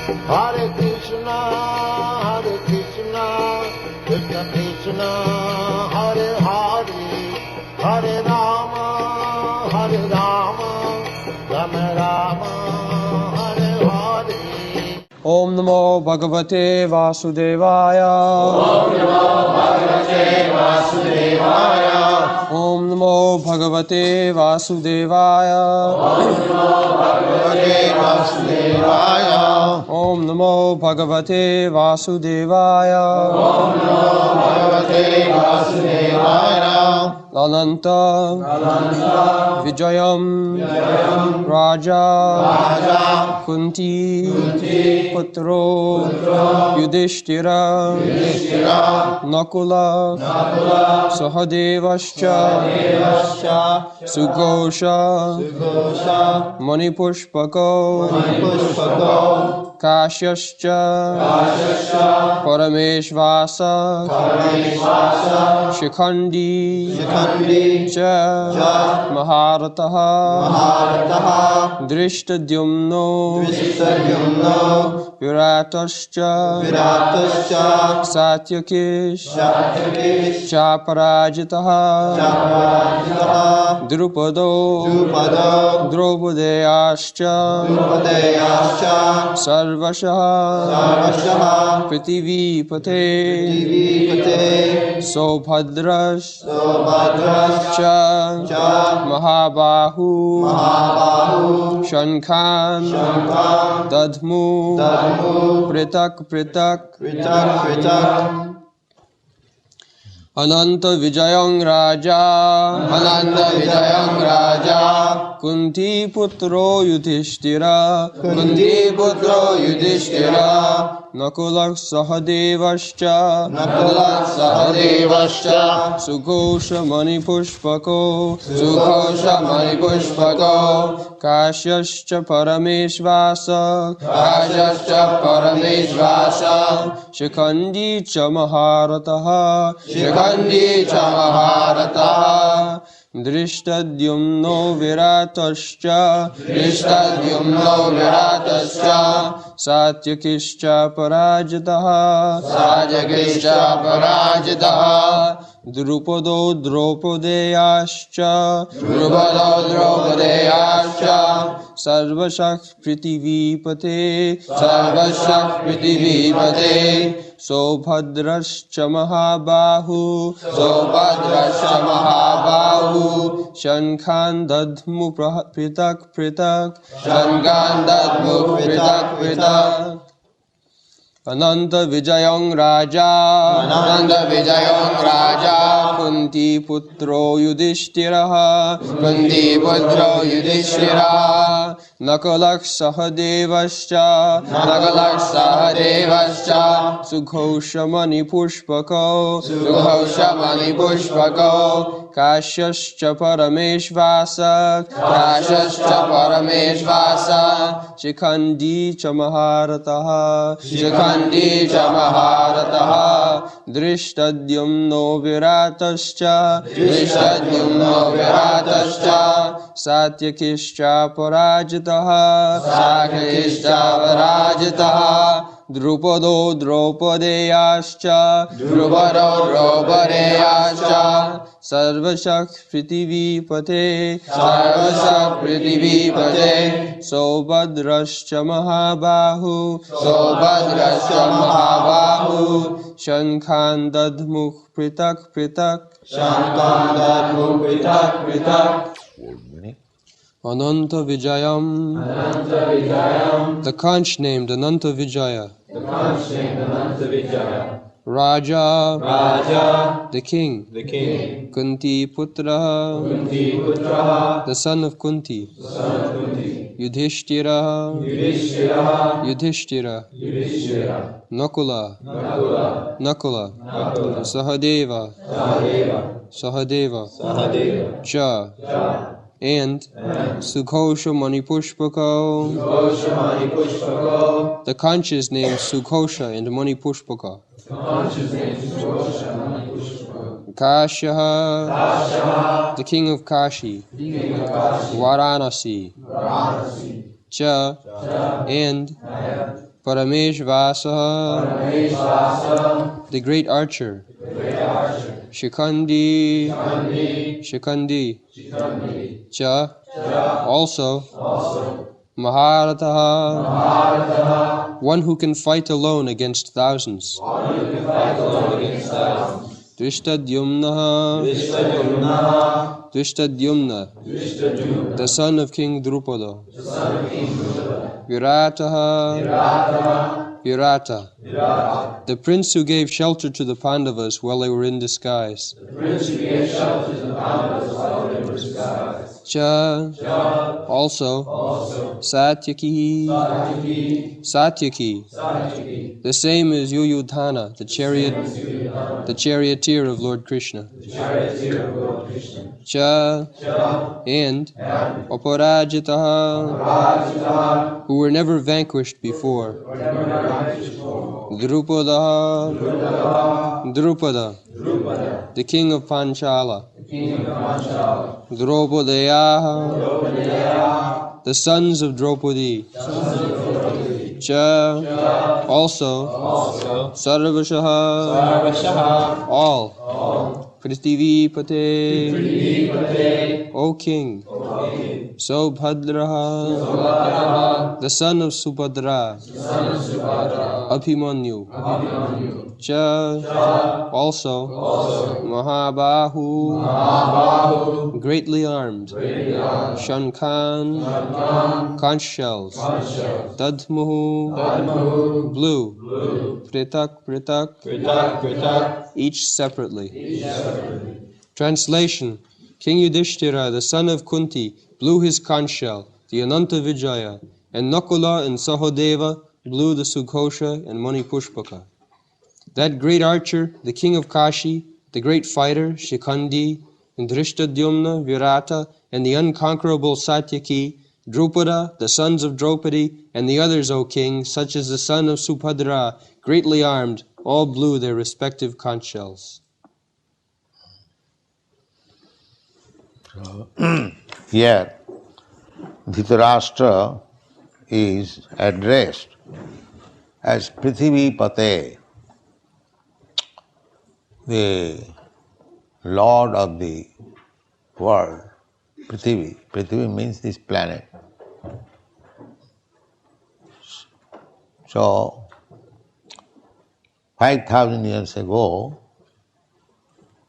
Hare Krishna, Krishna Krishna, Hare Hare, Hare Rama, Rama Rama, Hare Hare. Om Namo Bhagavate Vasudevaya. Om Namo Bhagavate Vasudevaya. Om Namo Bhagavate Vasudevaya. Om Namo Bhagavate Vasudevaya. Om Namo Bhagavate Vasudevaya. Om Namo Bhagavate Vasudevaya. Lananta Vijayam Raja Kunti Putro Yudhishthira Nakula Sahadevascha Sughosha Manipushpako Kashyascha Parameshvasa Shikhandi Cha Maharataha Drishtadyumno Viratascha Satyakish Chaparajitaha Drupado Draupadeyascha Sarvashaha Prithivipate Sobhadrash Cha Mahabahu Shankhan Dadmu Pritak Ananta Vijayang Raja Kunti Putro Yudhishthira Nakulak Sahadevascha Sughosha Manipushpako Kashyascha Parameshvasa Shikhandi Cha Maharataha Drishtadyumno Viratascha Satyakishcha Parajitaha Drupado Draupadeyascha Sarvashak Prithivipate Sobhadrascha Mahabahu Shankhan Dadmu Pritak Ananta Vijayang Raja Kunti Putro Yudhishthira Nakalak Sahadevascha Sughosha Manipushpako Kashyascha Parameshvasa Shikhandi Cha Maharataha Drishtadyumno Viratascha Satyakishcha Parajitaha Drupado Draupadeyascha Sarvashak Prithivipate Sobhadrascha Mahabahu Shankhan Dadmukh Pritak Ananta Vijayam. The conch named Ananta Vijaya. Raja, the king. Kunti Putra, the son of Kunti. Yudhishthira, Nakula, Sahadeva, Cha, and Sughosha Manipushpaka. The conch is named Sughosha and Manipushpaka. Kashaha, the king of Kashi. Varanasi, Cha, and Parameshvasaha, the great archer, Shikandi, Cha, also, Maharataha, one who can fight alone against thousands. Drishtadyumna, the son of King Drupada. Virata, the prince who gave shelter to the Pandavas while they were in disguise. Cha, also, Satyaki, the same as Yuyudhana, the charioteer of Lord Krishna. Cha, and Aparajitaha, who were never vanquished before. Drupada, the king of Panchala. Draupadaya, the sons of Draupadi. Cha, also, Sarvashaha, all. Prithivipate, O king. Sobhadraha, the son of Subhadra. Abhimanyu. Cha, also, Mahabahu, greatly armed. Shankhan, conch shells. Dadmuhu, blue. Pritak, each separately. Translation: King Yudhishthira, the son of Kunti, blew his conch shell, the Ananta Vijaya, and Nakula and Sahodeva blew the Sughosha and Mani Pushpaka. That great archer, the king of Kashi, the great fighter, Shikandi, and Drishtadyumna, Virata, and the unconquerable Satyaki, Drupada, the sons of Draupadi, and the others, O king, such as the son of Subhadra, greatly armed, all blew their respective conch shells. Here, Dhritarashtra is addressed as Prithivipate, the Lord of the world. Prithvi means this planet. So, 5,000 years ago,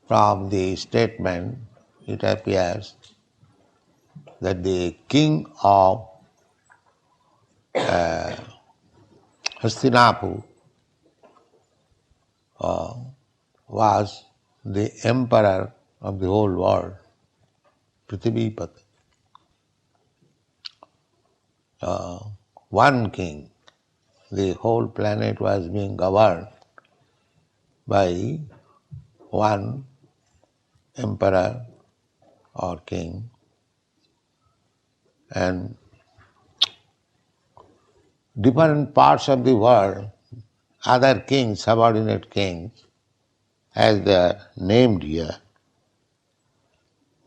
from the statement, it appears that the king of Hastinapur was the emperor of the whole world, Prithivipati. One king, the whole planet was being governed by one emperor or king, and different parts of the world, other kings, subordinate kings, as they are named here,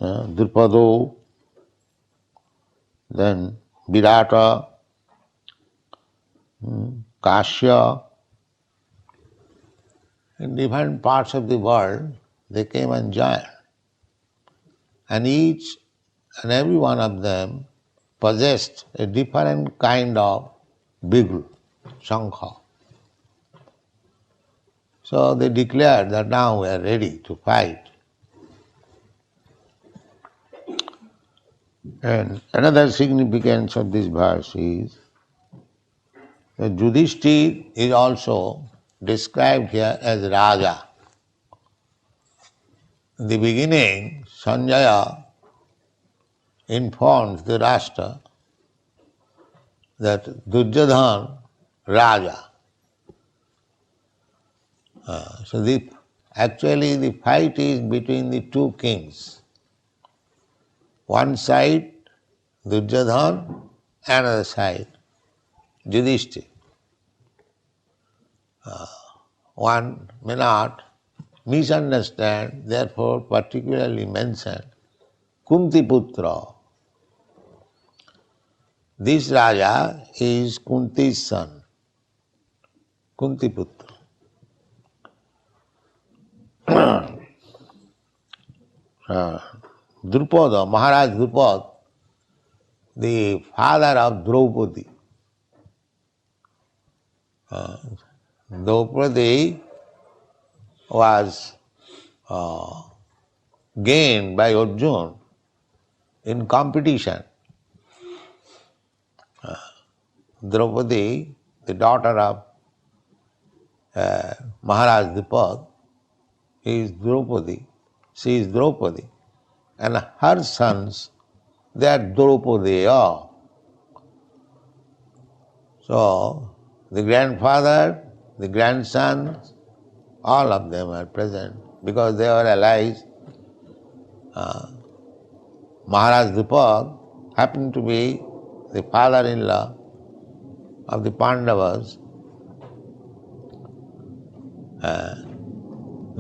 Drupado, then Virata, Kashya, in different parts of the world, they came and joined. And each and every one of them possessed a different kind of biglu, shankha. So they declared that now we are ready to fight. And another significance of this verse is that Yudhishthira is also described here as Raja. In the beginning, Sanjaya informs the Rashtra that Duryodhana Raja. So actually the fight is between the two kings. One side Duryodhana, another side Yudhishthira. One may not misunderstand, therefore particularly mention Kunti Putra. This Raja is Kunti's son. Kunti Putra. Drupada, Maharaj Drupada, the father of Draupadi. Draupadi was gained by Arjuna in competition. Draupadi, the daughter of Maharaj Drupada, is Draupadi. She is Draupadi. And her sons, they are Draupadaya. So, the grandfather, the grandsons, all of them are present because they were allies. Maharaj Drupada happened to be the father-in-law of the Pandavas.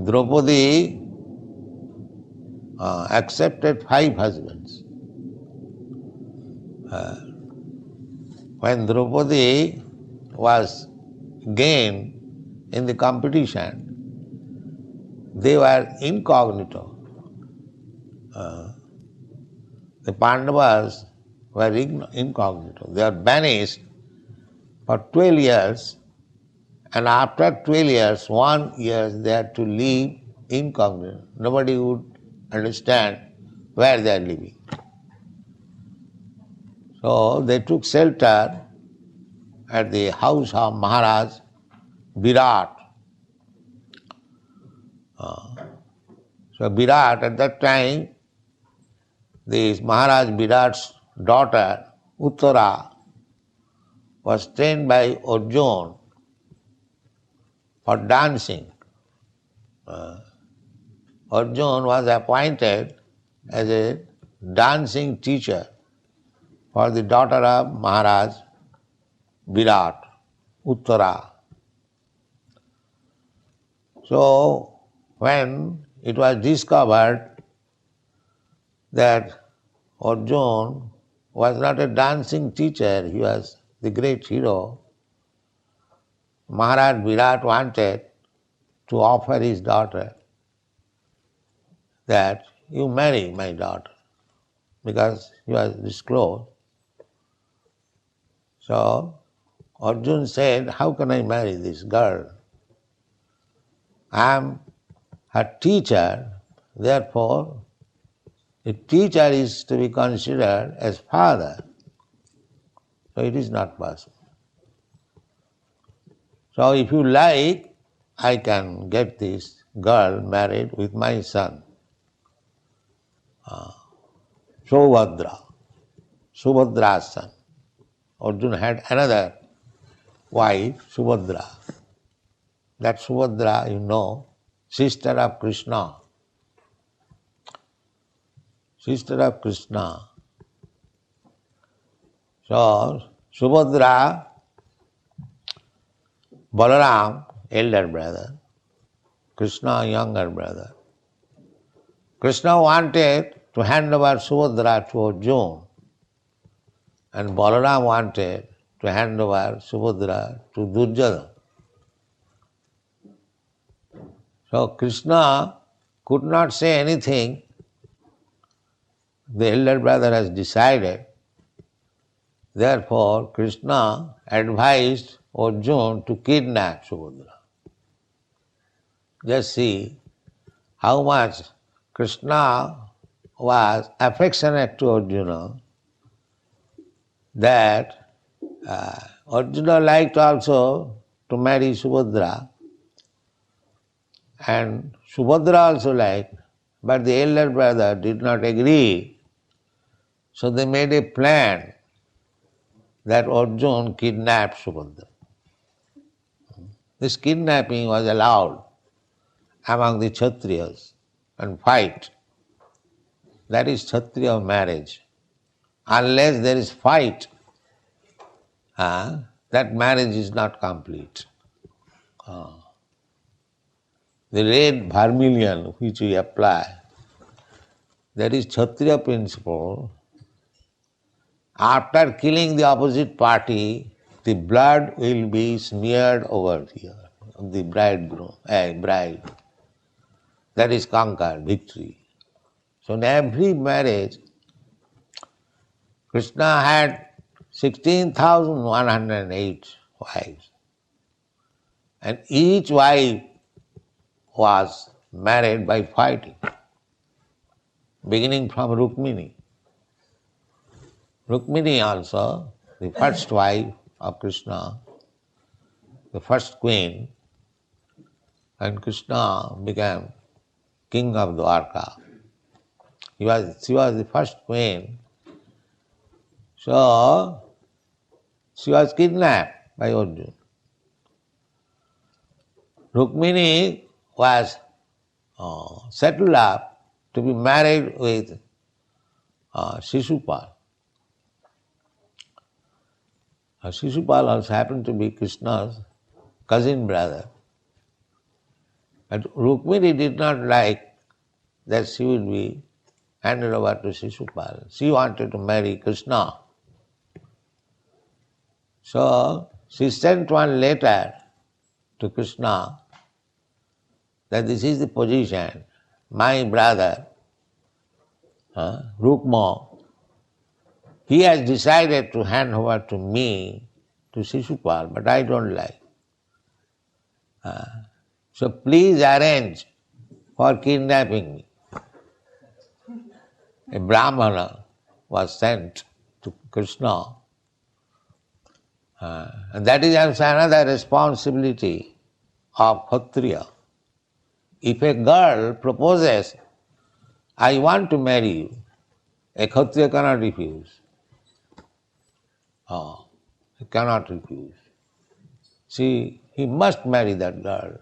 Draupadi accepted 5 husbands. When Draupadi was gained in the competition, they were incognito. The Pandavas were incognito. They are banished for 12 years, and after 12 years, 1 year they had to live incognito. Nobody would understand where they are living. So they took shelter at the house of Maharaj Virat. So Virat, at that time, this Maharaj Virat's daughter, Uttara, was trained by Arjuna for dancing. Arjuna was appointed as a dancing teacher for the daughter of Maharaj Virat, Uttara. So, when it was discovered that Arjuna was not a dancing teacher, he was the great hero, Maharaj Virat wanted to offer his daughter that you marry my daughter, because he was disclosed. So Arjuna said, how can I marry this girl? I am her teacher, therefore a teacher is to be considered as father. So it is not possible. So if you like, I can get this girl married with my son, Subhadra's son. Arjuna had another wife, Subhadra. That Subhadra, you know, sister of Krishna. Sister of Krishna. So, Subhadra, Balaram, elder brother, Krishna, younger brother. Krishna wanted to hand over Subhadra to Arjuna, and Balaram wanted to hand over Subhadra to Durjodhana. So Krishna could not say anything. The elder brother has decided. Therefore, Krishna advised Arjuna to kidnap Subhadra. Just see how much Krishna was affectionate to Arjuna, that Arjuna liked also to marry Subhadra, and Subhadra also liked, but the elder brother did not agree. So they made a plan that Arjuna kidnapped Subhadra. This kidnapping was allowed among the Kshatriyas and fight. That is Kshatriya marriage. Unless there is fight, that marriage is not complete. The red vermilion which we apply, that is Kshatriya principle. After killing the opposite party, the blood will be smeared over here of the bridegroom, bride. That is conquered, victory. So in every marriage, Krishna had 16,108 wives. And each wife was married by fighting, beginning from Rukmini. Rukmini also, the first wife of Krishna, the first queen, and Krishna became king of Dwarka. She was the first queen. So she was kidnapped by Arjuna. Rukmini was settled up to be married with Shishupal. Shishupal also happened to be Krishna's cousin brother. But Rukmini did not like that she would be handed over to Shishupal. She wanted to marry Krishna. So she sent one letter to Krishna that this is the position. My brother, Rukma, he has decided to hand over to me, to Shishupal, but I don't like. So please arrange for kidnapping me. A Brahmana was sent to Krishna. And that is also another responsibility of Kshatriya. If a girl proposes, I want to marry you, a Kshatriya cannot refuse. He cannot refuse. He must marry that girl,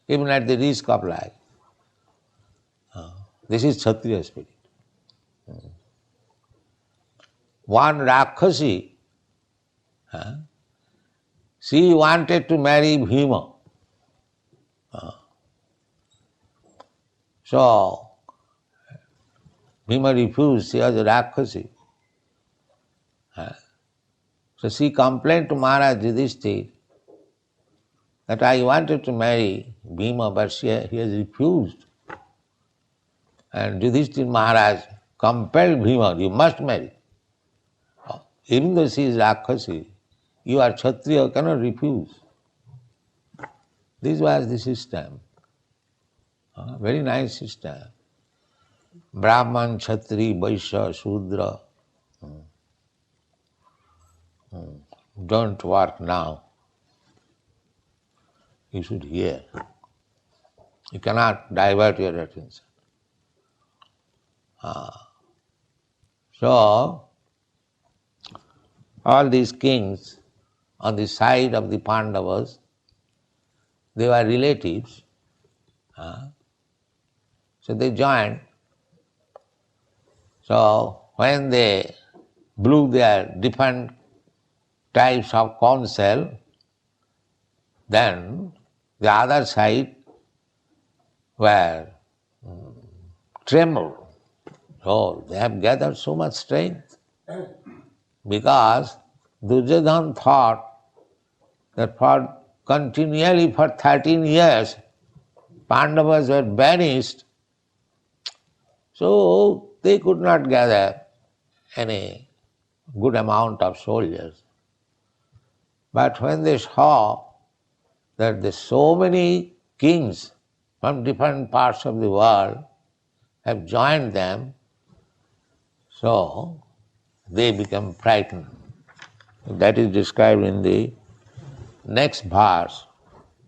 even at the risk of life. This is Kshatriya spirit. One Rakshasi, she wanted to marry Bhima. So Bhima refused, she was a Rakshasi. So she complained to Maharaj Yudhishthira that I wanted to marry Bhima, but he has refused. And Yudhishthira Maharaj compelled Bhima, you must marry. Even though she is Rakshasi, you are Kshatriya, cannot refuse. This was the system. Very nice system. Brahman, Kshatri, Vaishya, Shudra. Don't work now. You should hear. You cannot divert your attention. So, all these kings on the side of the Pandavas, they were relatives. So they joined. So when they blew their different types of corn shell, then the other side were trembled. Oh, they have gathered so much strength because Duryodhana thought that continually for 13 years Pandavas were banished, so they could not gather any good amount of soldiers. But when they saw that there's so many kings from different parts of the world have joined them, so they become frightened. That is described in the next verse.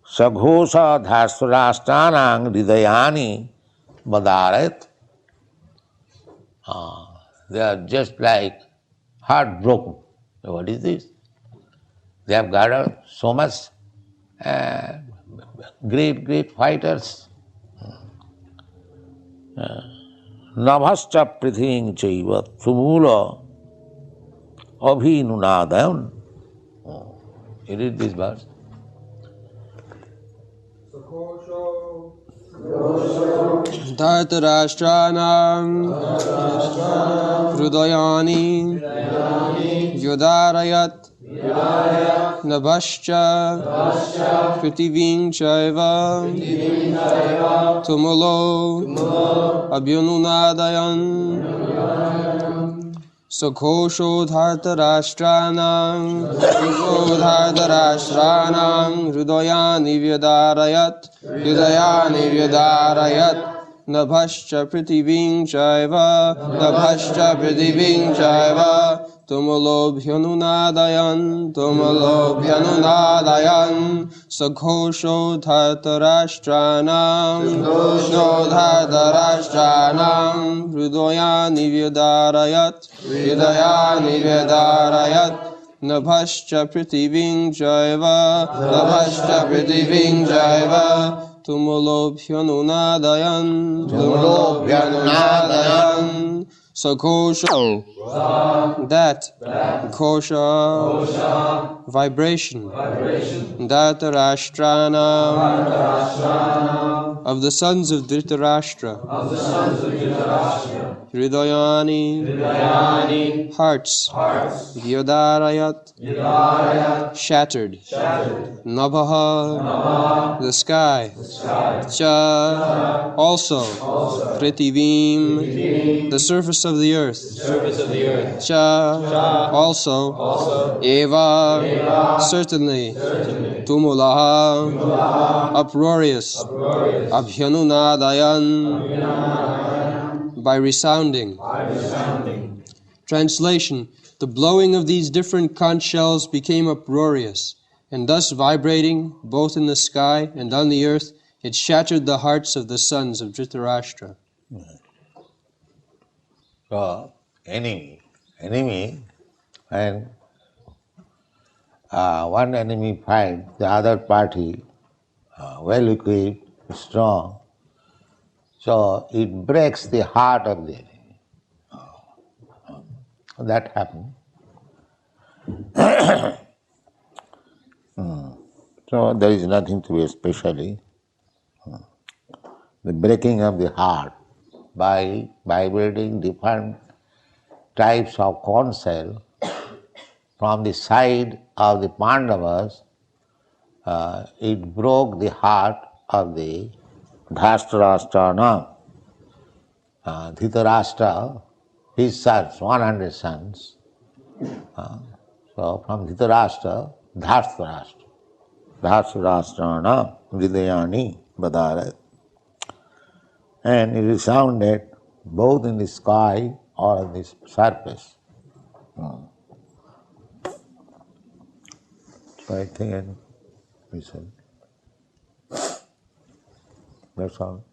Saghosha dhasrashtanang hridayani badaret. They are just like heartbroken. What is this? They have gathered so much great fighters. Navascha prithing chaiva tumula abhinunadayan. You read this verse. Dhartarashtanam Hrudayani Yodarayat Nabhascha Prithivim Chaiva Tumulo Abhyununadayan Sakhosho Dhartarashtranam Hridayani Vyadarayat Nabhascha Prithivim Chaiva Tumulobhyanunadayan Saghosho Dhartarashtranam Hridayani Vyadarayat Nabhascha Prithivim Chaiva Tumulobhyanunadayan Saghosha, that kosha, vibration, Dhartarashtrana, of the sons of Dhritarashtra, Hridayani, hearts, Vyadarayat, shattered, Nabha, the sky, Cha, also, Prithivim, the surface of the earth, Cha, also, Eva, certainly, Tumulaha, uproarious, Abhyanunadayan, by resounding. Translation: the blowing of these different conch shells became uproarious, and thus vibrating both in the sky and on the earth, it shattered the hearts of the sons of Dhritarashtra. So, enemy, and one enemy finds the other party well equipped, strong, so it breaks the heart of the enemy. That happened. So there is nothing to be especially. The breaking of the heart by vibrating different types of conch shell from the side of the Pandavas, it broke the heart of the Dhritarashtra. Dhritarashtra, his sons, 100 sons. So from Dhritarashtra, Dhritarashtra Hridayani Vyadarayat. And it resounded both in the sky or on the surface. So I think we said that's all.